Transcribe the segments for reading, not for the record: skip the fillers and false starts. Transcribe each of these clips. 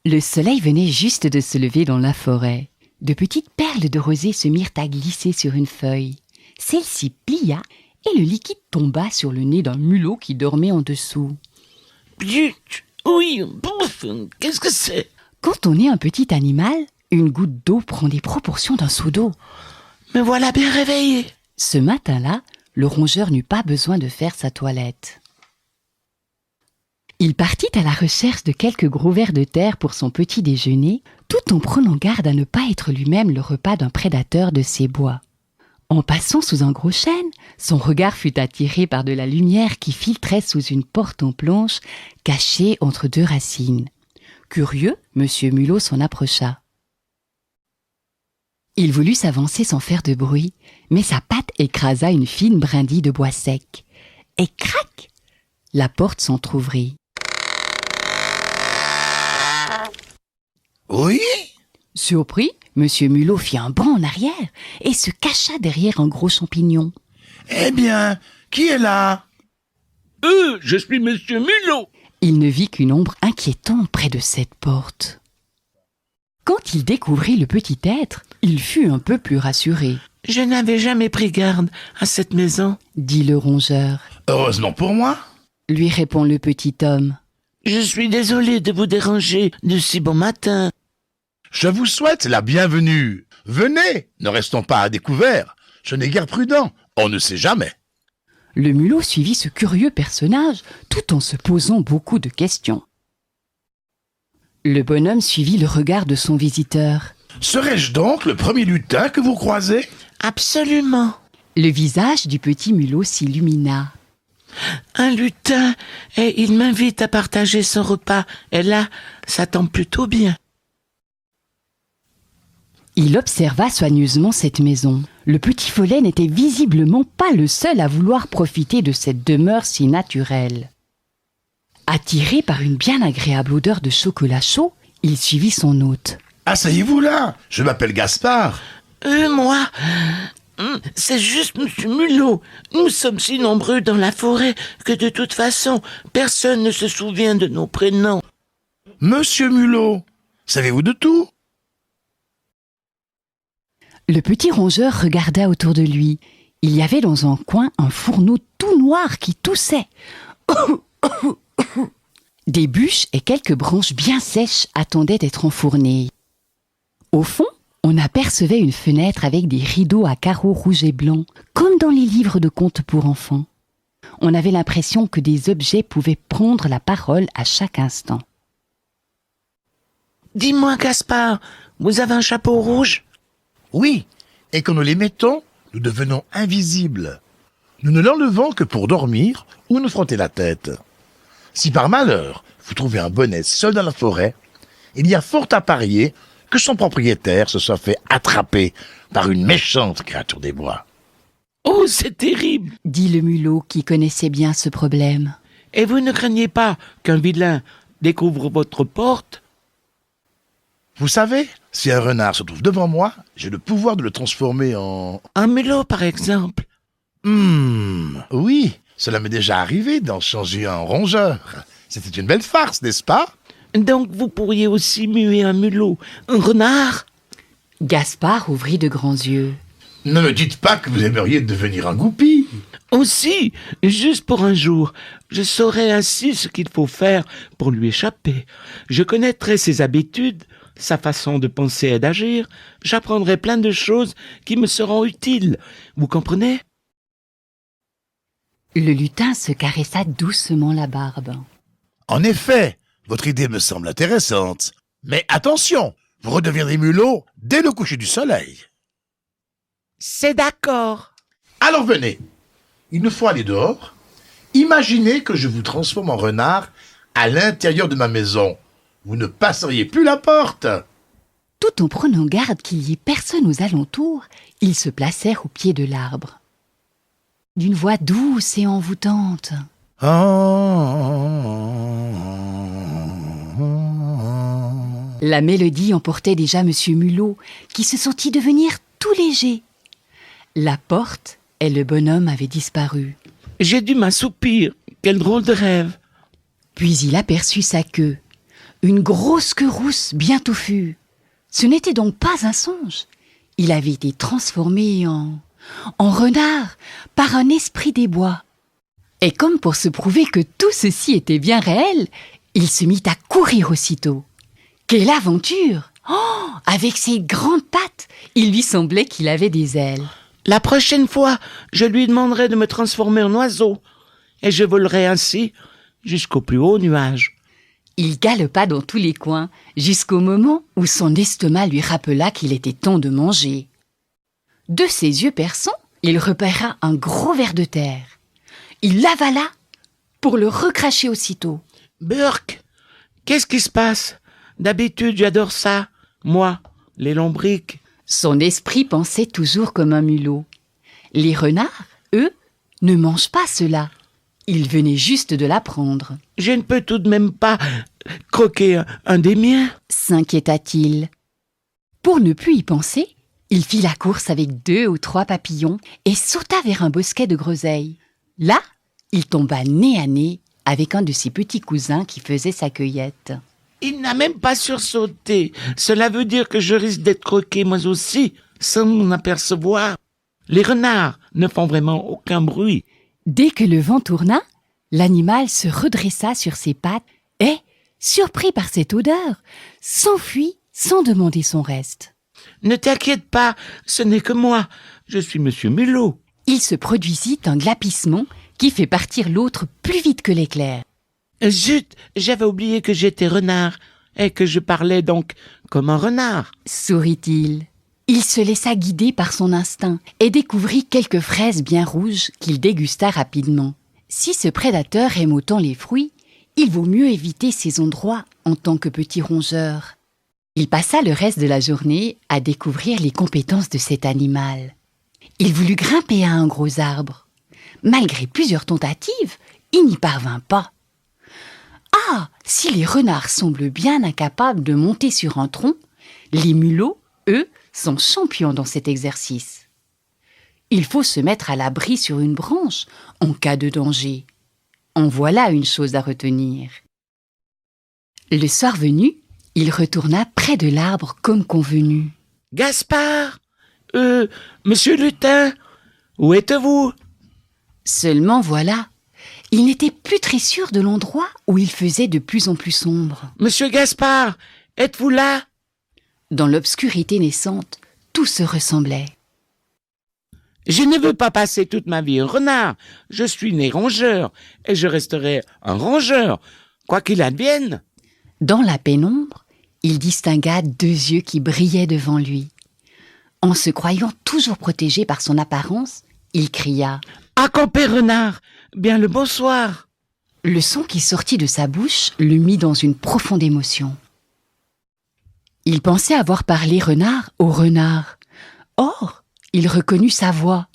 Le soleil venait juste de se lever dans la forêt. De petites perles de rosée se mirent à glisser sur une feuille. Celle-ci plia et le liquide tomba sur le nez d'un mulot qui dormait en dessous. Plut, oui, bouf, qu'est-ce que c'est? Quand on est un petit animal, une goutte d'eau prend des proportions d'un seau d'eau. Me voilà bien réveillé. Ce matin-là, le rongeur n'eut pas besoin de faire sa toilette. Il partit à la recherche de quelques gros vers de terre pour son petit déjeuner, tout en prenant garde à ne pas être lui-même le repas d'un prédateur de ces bois. En passant sous un gros chêne, son regard fut attiré par de la lumière qui filtrait sous une porte en planche cachée entre deux racines. Curieux, Monsieur Mulot s'en approcha. Il voulut s'avancer sans faire de bruit, mais sa patte écrasa une fine brindille de bois sec. Et crac! La porte s'entr'ouvrit. Oui? Surpris, Monsieur Mulot fit un bond en arrière et se cacha derrière un gros champignon. Eh bien, qui est là? Je suis Monsieur Mulot. Il ne vit qu'une ombre inquiétante près de cette porte. Quand il découvrit le petit être, il fut un peu plus rassuré, Je n'avais jamais pris garde à cette maison. dit le rongeur. Heureusement pour moi. Lui répond le petit homme. Je suis désolé de vous déranger de si bon matin. Je vous souhaite la bienvenue. Venez, ne restons pas à découvert. Ce n'est guère prudent, on ne sait jamais. Le mulot suivit ce curieux personnage tout en se posant beaucoup de questions. Le bonhomme suivit le regard de son visiteur. Serais-je donc le premier lutin que vous croisez? Absolument. Le visage du petit mulot s'illumina. Un lutin, et il m'invite à partager son repas. Et là, ça tombe plutôt bien. Il observa soigneusement cette maison. Le petit follet n'était visiblement pas le seul à vouloir profiter de cette demeure si naturelle. Attiré par une bien agréable odeur de chocolat chaud, il suivit son hôte. Asseyez-vous là, je m'appelle Gaspard. Moi, c'est juste Monsieur Mulot. Nous sommes si nombreux dans la forêt que de toute façon, personne ne se souvient de nos prénoms. Monsieur Mulot, savez-vous de tout? Le petit rongeur regarda autour de lui. Il y avait dans un coin un fourneau tout noir qui toussait. Des bûches et quelques branches bien sèches attendaient d'être enfournées. Au fond, on apercevait une fenêtre avec des rideaux à carreaux rouges et blancs, comme dans les livres de contes pour enfants. On avait l'impression que des objets pouvaient prendre la parole à chaque instant. Dis-moi, Gaspard, vous avez un chapeau rouge? Oui, et quand nous les mettons, nous devenons invisibles. Nous ne l'enlevons que pour dormir ou nous frotter la tête. Si par malheur, vous trouvez un bonnet seul dans la forêt, il y a fort à parier que son propriétaire se soit fait attraper par une méchante créature des bois. Oh, c'est terrible! Dit le mulot qui connaissait bien ce problème. Et vous ne craignez pas qu'un vilain découvre votre porte? Vous savez, si un renard se trouve devant moi, j'ai le pouvoir de le transformer en... Un mulot, par exemple. Oui, cela m'est déjà arrivé d'en changer en rongeur. C'était une belle farce, n'est-ce pas? Donc vous pourriez aussi muer un mulot, un renard? Gaspard ouvrit de grands yeux. Ne me dites pas que vous aimeriez devenir un goupil. Aussi, juste pour un jour, je saurai ainsi ce qu'il faut faire pour lui échapper. Je connaîtrai ses habitudes, sa façon de penser et d'agir. J'apprendrai plein de choses qui me seront utiles. Vous comprenez? Le lutin se caressa doucement la barbe. En effet, votre idée me semble intéressante. Mais attention, vous redeviendrez mulot dès le coucher du soleil. C'est d'accord. Alors venez, il nous faut aller dehors. Imaginez que je vous transforme en renard à l'intérieur de ma maison. Vous ne passeriez plus la porte. Tout en prenant garde qu'il y ait personne aux alentours, ils se placèrent au pied de l'arbre. D'une voix douce et envoûtante. La mélodie emportait déjà Monsieur Mulot, qui se sentit devenir tout léger. La porte et le bonhomme avaient disparu. J'ai dû m'assoupir. Quel drôle de rêve. Puis il aperçut sa queue. une grosse queue rousse bien touffue. Ce n'était donc pas un songe. Il avait été transformé en renard par un esprit des bois. Et comme pour se prouver que tout ceci était bien réel, il se mit à courir aussitôt. Quelle aventure! Oh, avec ses grandes pattes, il lui semblait qu'il avait des ailes. La prochaine fois, je lui demanderai de me transformer en oiseau, et je volerai ainsi jusqu'au plus haut nuage. Il galopa dans tous les coins, jusqu'au moment où son estomac lui rappela qu'il était temps de manger. De ses yeux perçants, il repéra un gros ver de terre. Il l'avala pour le recracher aussitôt. Burk, qu'est-ce qui se passe? D'habitude, j'adore ça. Moi, les lombrics. Son esprit pensait toujours comme un mulot. Les renards, eux, ne mangent pas cela. Il venait juste de l'apprendre. Je ne peux tout de même pas croquer un des miens, S'inquiéta-t-il. Pour ne plus y penser, il fit la course avec 2 ou 3 papillons et sauta vers un bosquet de groseilles. Là, il tomba nez à nez avec un de ses petits cousins qui faisait sa cueillette. Il n'a même pas sursauté. Cela veut dire que je risque d'être croqué moi aussi, sans m'en apercevoir. Les renards ne font vraiment aucun bruit. Dès que le vent tourna, l'animal se redressa sur ses pattes et, surpris par cette odeur, s'enfuit sans demander son reste. Ne t'inquiète pas, ce n'est que moi. Je suis Monsieur Mulot. Il se produisit un glapissement qui fait partir l'autre plus vite que l'éclair. Zut, j'avais oublié que j'étais renard et que je parlais donc comme un renard. Sourit-il. Il se laissa guider par son instinct et découvrit quelques fraises bien rouges qu'il dégusta rapidement. Si ce prédateur aime autant les fruits, il vaut mieux éviter ces endroits en tant que petit rongeur. Il passa le reste de la journée à découvrir les compétences de cet animal. Il voulut grimper à un gros arbre. Malgré plusieurs tentatives, il n'y parvint pas. Ah, si les renards semblent bien incapables de monter sur un tronc, les mulots, eux, sont champions dans cet exercice. Il faut se mettre à l'abri sur une branche en cas de danger. En voilà une chose à retenir. Le soir venu, il retourna près de l'arbre comme convenu. Gaspard, Monsieur Lutin, où êtes-vous? Seulement voilà, il n'était plus très sûr de l'endroit où il faisait de plus en plus sombre. Monsieur Gaspard, êtes-vous là? Dans l'obscurité naissante, tout se ressemblait. Je ne veux pas passer toute ma vie renard. Je suis né rongeur et je resterai un rongeur, quoi qu'il advienne. Dans la pénombre, il distingua 2 yeux qui brillaient devant lui. En se croyant toujours protégé par son apparence, il cria « À camper, renard! Bien le bonsoir !» Le son qui sortit de sa bouche le mit dans une profonde émotion. Il pensait avoir parlé renard au renard. Or, il reconnut sa voix.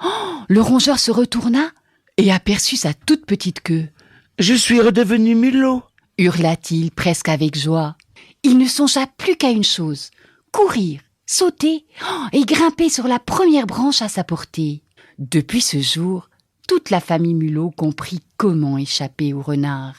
Oh, le rongeur se retourna et aperçut sa toute petite queue. « Je suis redevenu mulot !» hurla-t-il presque avec joie. Il ne songea plus qu'à une chose, courir, sauter et grimper sur la première branche à sa portée. Depuis ce jour, toute la famille Mulot comprit comment échapper au renard.